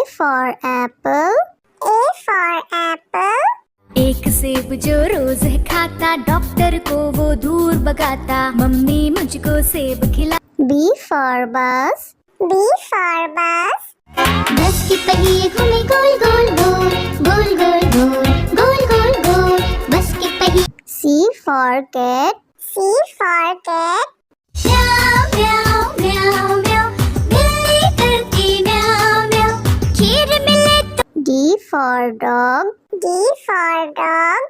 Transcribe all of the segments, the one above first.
for apple. A for apple. एक सेब जो रोज है खाता, डॉक्टर को वो दूर भगाता, मम्मी मुझको सेब खिला। B for bus. B for bus. बस की पहिए घूमे गोल गोल गोल, गोल गोल गोल, गोल गोल गोल, बस की पहिए। C for cat. C for cat. म्याऊ म्याऊ म्याऊ म्याऊ, बिल्ली करती म्याऊ म्याऊ, खीर मिले तो। D for dog. D for dog.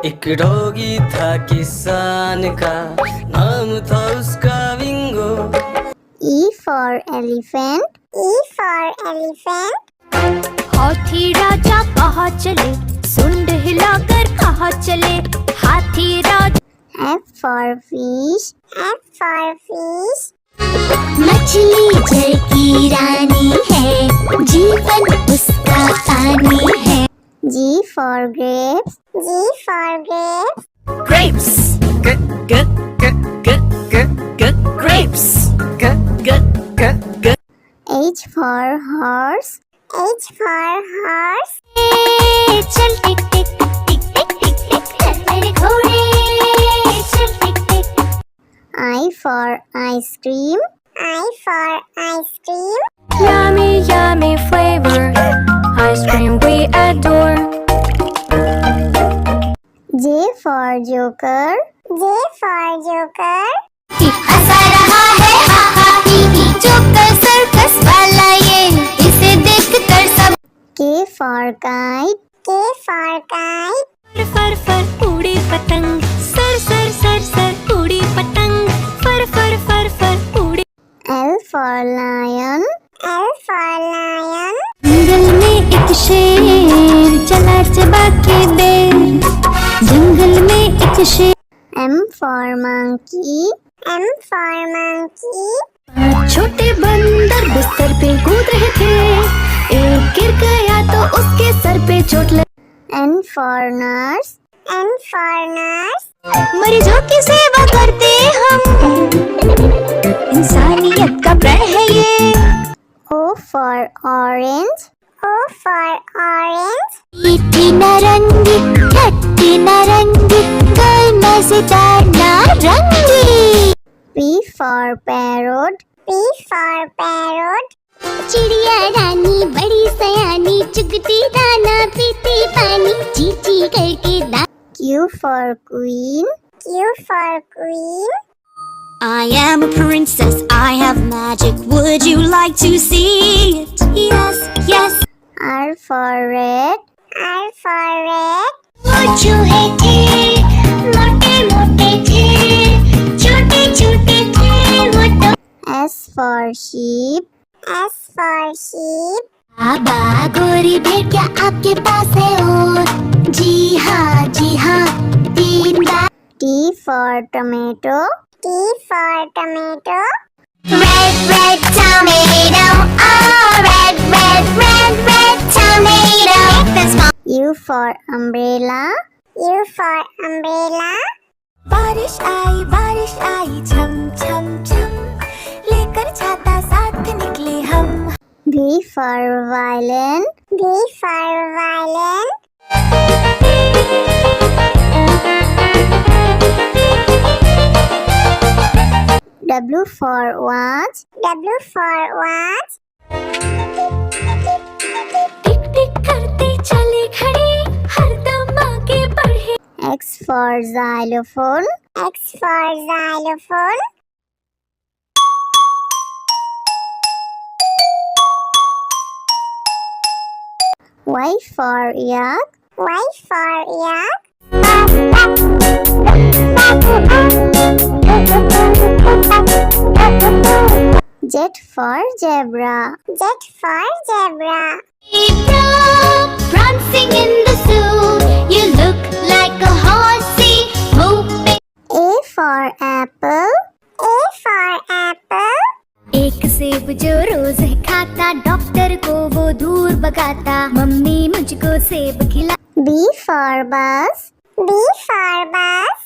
एक डॉगी था किसान का, नाम था उसका विंगो। E for elephant. E for elephant. हाथी राजा कहाँ चले, सुंड हिलाकर कहाँ चले, हाथी राजा। F for fish. F for fish. मछली जल की रानी है, जीवन उसका पानी है। G for grapes. G for grapes. Grapes. Grapes. H for horse. H for horse. चल टिक टिक टिक टिक टिक टिक, चल मेरे घोड़े, चल टिक टिक। I for ice cream. I for ice cream. Yummy yummy flavor, ice cream we adore. J for joker. J for joker. हंसा रहा है हा हा ही ही, joker circus वाला ये, इसे देखकर सब। K for kite. K for kite. फर फर उड़ी पतंग, सर सर सर सर उड़ी पतंग, फर फर फर फर उड़ी। L for lion. L for lion. जंगल में एक शेर चला चबा के बेर, जंगल में एक शेर। M for monkey. M for monkey. छोटे बंदर बिस्तर पे कूद रहे थे, एक गिर गया तो उसके सर पे चोट लगी। N for nurse. N for nurse. मरीजों की सेवा करते हम, इंसानियत का प्रण है ये। O for orange. O for orange. मीठी नारंगी, खट्टी नारंगी, गोल मजेदार नारंगी। P for parrot. P for parrot. चिड़िया रानी बड़ी सयानी, चुगती दाना पीती पानी, ची ची करके दा। Q for queen. Q for queen. I am a princess, I have magic, would you like to see it? Yes, yes. R for red. R for red. वो चूहे थे, मोटे मोटे थे, छोटे छोटे थे वो तो। S for sheep. S for sheep. बाबा गोरी भेड़ क्या आपके पास है और? जी हाँ 3 बार। T for tomato. T for tomato. Red red tomato, oh red red red red tomato. U for umbrella. U for umbrella. बारिश आई छम छम छम, लेकर छाता साथ निकले हम। V for violin. V for violin. W for watch. W for watch. टिक टिक करते चले खड़े, हरदम आगे बढ़े। X for xylophone. X for xylophone. Y for yak. Y for yak. Z for zebra. Z for zebra. Prancing in the zoo, you look like a horsey, whooping. A for apple. A for apple. एक सेब जो रोज है खाता, doctor को वो दूर भगाता, mummy मुझको सेब खिला। B for bus. B for bus.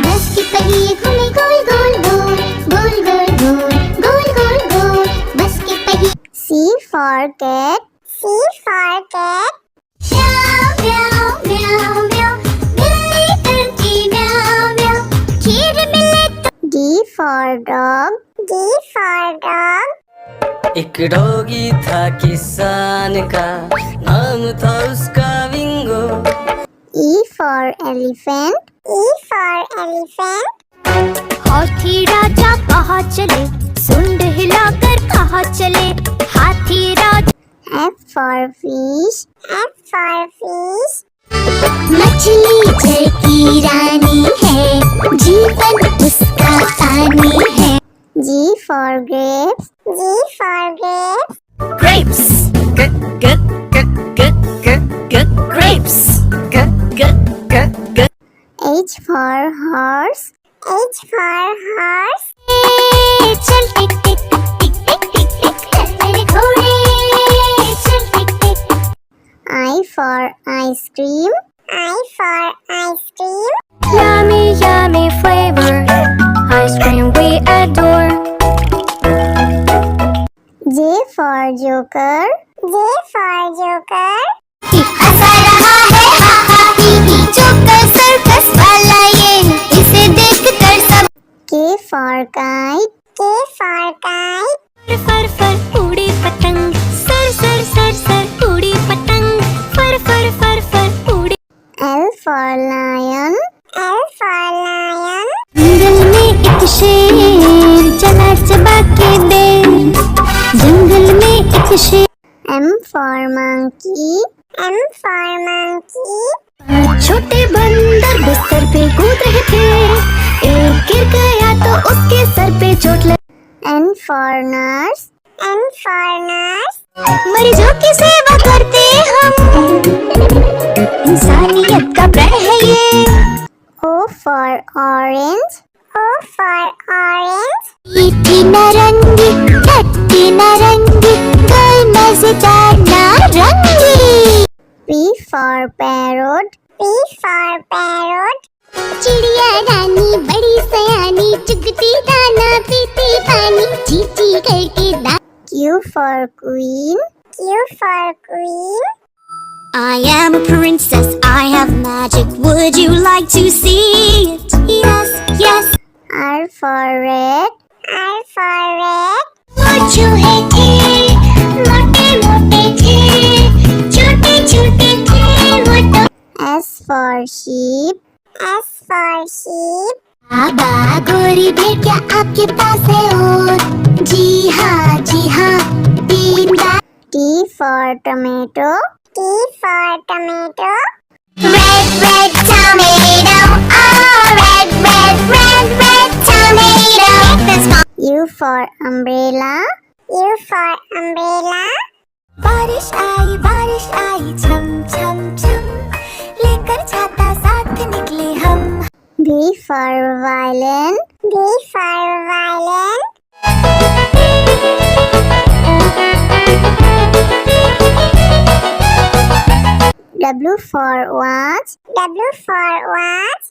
बस की पहिए घूमे गोल गोल गोल, गोल गोल गोल, गोल गोल गोल, बस की पहिए। C for cat. C for cat. म्याऊ म्याऊ म्याऊ म्याऊ बिल्ली करती म्याऊ म्याऊ खीर मिले तो D for dog. D for dog. एक डॉगी था किसान का, नाम था उसका विंगो। E for elephant. E for elephant. हाथी राजा कहाँ चले सुंड हिलाकर कहाँ चले हाथी राजा F for fish. F for fish. मछली जल की रानी है जीवन उसका पानी है G for grapes. G for grapes. Grapes. Grapes. H for horse. H for horse. चल टिक टिक टिक टिक टिक टिक चल मेरे घोड़े चल टिक टिक I for ice cream. I for ice cream. Yummy yummy flavor ice cream we adore J for joker. J for joker. हंसा रहा है हा हा ही ही joker circus वाला ये इसे देखकर सब K for kite. K for kite. फर फर उड़ी पतंग सर सर सर सर उड़ी पतंग फर फर फर फर उड़ी L for lion. L for lion. जंगल में एक शेर चला चबा के बेर जंगल में एक शेर M for monkey. M for monkey. छोटे बंदर बिस्तर पे कूद रहे थे एक गिर गया तो उसके सर पे चोट लगी N for nurse. N for nurse. मरीजों की सेवा करते हम इंसानियत का प्रण है ये O for orange. O for orange. मीठी नारंगी खट्टी नारंगी कोई मजेदार नारंगी P for parrot. P for parrot. चिड़िया रानी बड़ी सयानी चुगती दाना पीती पानी चींची करके दा Q for queen. Q for queen. I am a princess, I have magic. Would you like to see it? Yes, yes. R for red. R for red. वो चूहे थे, मोटे मोटे थे, छोटे छोटे थे वो तो। S for sheep. S for sheep. बाबा गोरी भेड़ क्या आपके पास है और? जी हाँ, तीन बार। T for tomato. T for tomato. Red, red tomato, oh red, red, red, red tomato. This one. U for umbrella. U for umbrella. बारिश आई छम छम छम लेकर छाता साथ निकले हम V for violin. V for violin. W for watch. W for watch.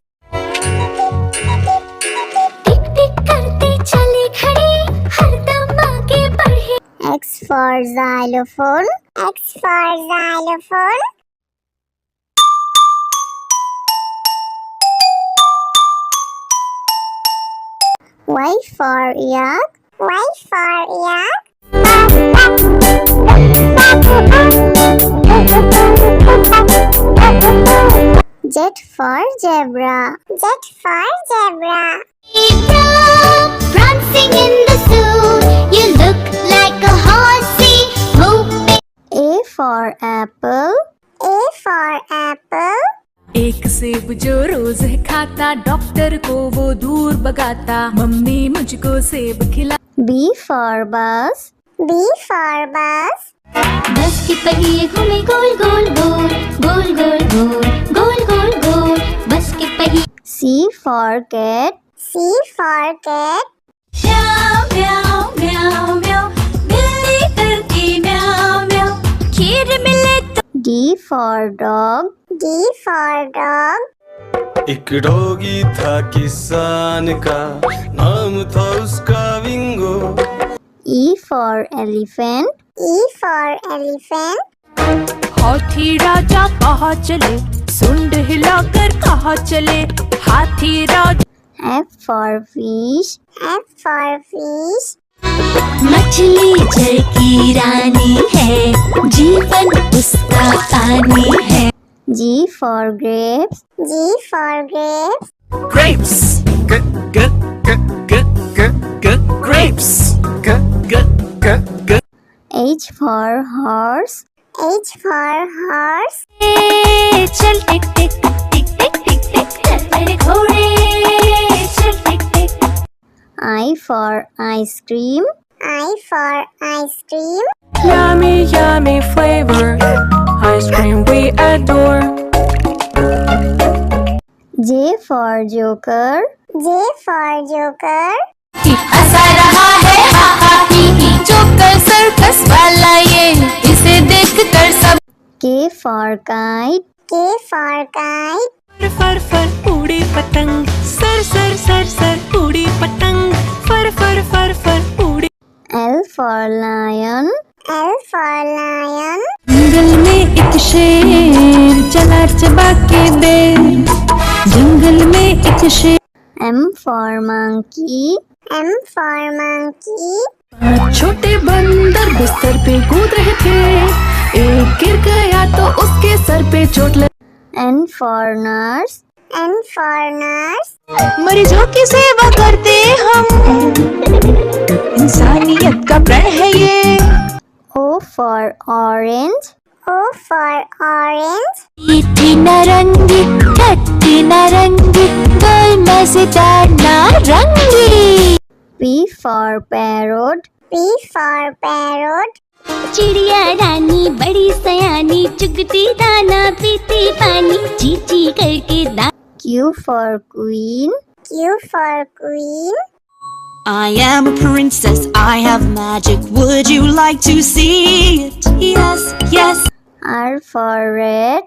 टिक टिक करते चले खड़े हरदम आगे बढ़े X for xylophone. X for xylophone. Y for yak. Y for yak. Z for zebra. Z for zebra. Prancing in the zoo you look like a horsey moving A for apple. A for apple. एक सेब जो रोज खाता doctor को वो दूर भगाता mummy मुझको सेब खिला B for bus. B for bus. बस के पहिए घूमे गोल गोल गोल गोल गोल गोल गोल गोल गोल बस के पहिए C for cat. C for cat. म्याऊ म्याऊ म्याऊ म्याऊ बिल्ली करती म्याऊ म्याऊ खीर मिले तो D for dog. D for dog. एक डॉगी था किसान का, नाम था उसका विंगो। E for elephant. E for elephant. हाथी राजा कहाँ चले, सुंड हिलाकर कहाँ चले, हाथी राजा। F for fish. F for fish. मछली जल की रानी है, जीवन उसका पानी है। G for grapes. G for grapes. Grapes. Grapes. H for horse. H for horse. चल टिक टिक टिक टिक टिक टिक चल मेरे घोड़े, चल टिक टिक। I for ice cream. I for ice cream. Yummy, yummy flavor, ice cream we adore. J for joker. J for joker. हंसा रहा है हा हा ही ही, joker circus वाला ये, इसे देखकर सब। K for kite. K for kite. फर फर उड़ी पतंग, सर सर सर सर उड़ी पतंग, फर फर फर फर उड़ी। L for lion. L for lion. जंगल में एक शेर चला चबा के बेर, जंगल में एक शेर। M for monkey. M for monkey. पांच छोटे बंदर बिस्तर पे कूद रहे थे, एक गिर गया तो उसके सर पे चोट लगी। N for nurse. N for nurse. मरीजों की सेवा करते हम, इंसानियत का प्रण है ये। O for orange. O for orange. मीठी नारंगी, खट्टी नारंगी, गोल मजेदार नारंगी। P for parrot. P for parrot. चिड़िया रानी बड़ी सयानी, चुगती दाना पीती पानी, चींची करके दा। Q for queen. Q for queen. I am a princess, I have magic, would you like to see it? Yes, yes. R for red.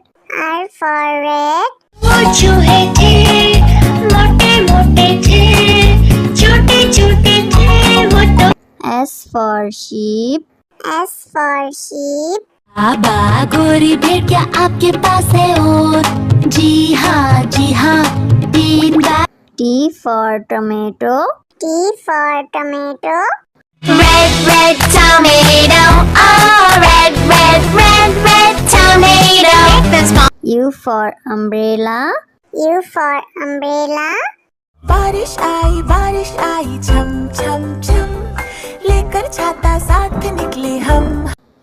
R for red. वो चूहे थे, मोटे मोटे थे, छोटे छोटे थे वो तो। S for sheep. S for sheep. बाबा गोरी भेड़ क्या आपके पास है और? जी हाँ 3 बार। T for tomato. T for tomato. Red, red tomato, oh red, red, red, red tomato. That's my U for umbrella. U for umbrella. बारिश आई छम छम छम, लेकर छाता साथ निकले हम।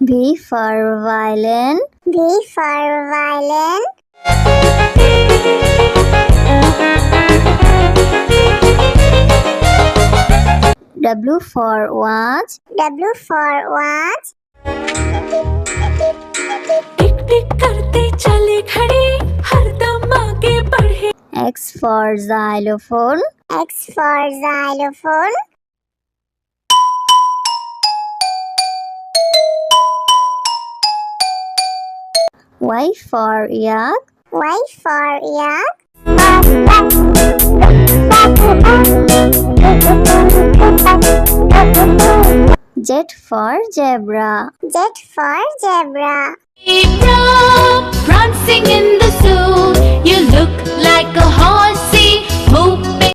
V for violin. V for violin. W for watch. W for watch. टिक टिक करते चले खड़े, हरदम आगे बढ़े। X for xylophone. X for xylophone. Y for yak. Y for yak. Z for zebra. Z for zebra. Zebra prancing in the zoo. You look like a horse.